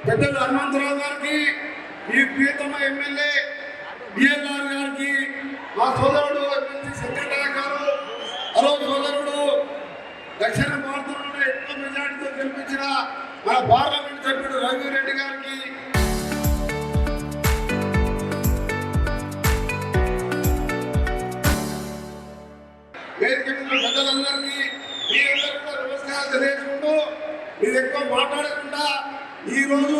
పెద్దలు హనుమంతరావు గారికి, ఈ ప్రియతమ ఎమ్మెల్యే బిఎల్ఆర్ గారికి, మా సోదరుడు ఎమ్మెల్సీ సెక్రటరీ గారు, హలో సోదరుడు దక్షిణ భారతంలో ఎక్కువ మెజార్టీతో గెలిపించిన మన పార్లమెంట్ సభ్యుడు రఘురెడ్డి గారికి, వేదిక మీద పెద్దలందరికీ మీరందరూ కూడా నమస్కారం తెలియజేసుకుంటూ, మీరు ఎక్కువ మాట్లాడకుండా ఈరోజు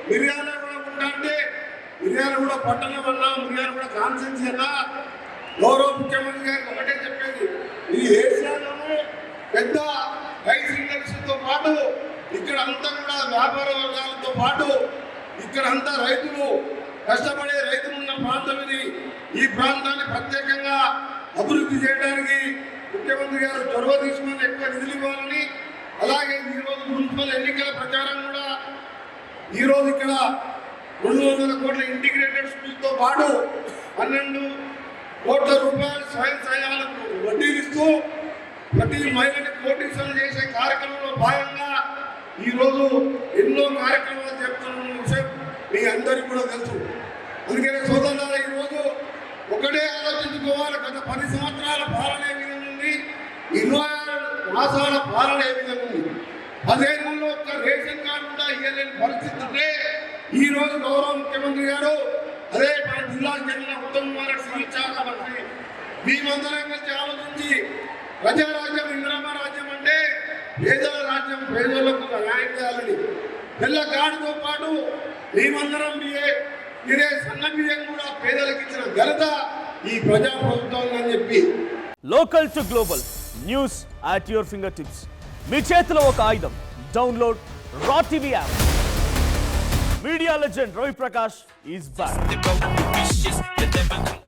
మిర్యాలగూడ ఉంటే మిర్యాలగూడ పట్టణం వల్ల మిర్యాలగూడ కాన్స్టిట్యూన్సీ అన్న గౌరవ ముఖ్యమంత్రి గారికి ఒకటే చెప్పేది, ఈ ఏషియాలోనే పెద్ద రైస్ ఇండస్ట్రీతో పాటు ఇక్కడ అంతా కూడా వ్యాపార వర్గాలతో పాటు ఇక్కడ అంతా రైతులు కష్టపడే రైతులు ఉన్న ప్రాంతం ఇది. ఈ ప్రాంతాన్ని ప్రత్యేకంగా అభివృద్ధి చేయడానికి ముఖ్యమంత్రి గారు చొరవ తీసుకుని ఎక్కువ నిధులు ఇవ్వాలని, అలాగే ఈరోజు మున్సిపల్ ఎన్నికల ప్రచారం కూడా ఈరోజు ఇక్కడ 200 కోట్ల ఇంటిగ్రేటెడ్ స్కూల్తో పాటు 12 కోట్ల రూపాయలు స్వయం సహాయాలకు వడ్డీలు ఇస్తూ ప్రతి మహిళని కోటీశ్వరం చేసే కార్యక్రమంలో భాగంగా ఈరోజు ఎన్నో కార్యక్రమాలు జరుపుతున్న విషయం మీ అందరికీ కూడా తెలుసు. అందుకనే సోదరులారా, ఈరోజు ఒకటే ఆలోచించుకోవాలి, గత 10 సంవత్సరాల పాలన ఏ విధంగా ఉంది, 26 మాసాల పాలన ఏ విధంగా ఉంది. 10 ఏళ్లలో ఒక్క రేషన్ కార్డు కూడా ఇవ్వలేని పరిస్థితి ఉంటే ఈరోజు గౌరవ ముఖ్యమంత్రి గారు, అదే మన జిల్లాకు చెందిన ఉత్తమ్ కుమార్ రెడ్డి శాఖ మంత్రి, మేమందరం కలిసి ఆలోచించి ప్రజారాజ్యం ఇంద్రమ్మ రాజ్యం అంటే పేదల రాజ్యం, పేదలకు న్యాయం చేయాలని తెల్ల కార్డుతో పాటు మేమందరం మీరే సన్న బియ్యం కూడా పేదలకు ఇచ్చిన ఘనత ఈ ప్రజా ప్రభుత్వం అని చెప్పి. Local to global news at your finger tips. మీ చేతిలో ఒక ఆయుధం. Download raw TV app. Media legend Ravi Prakash is back.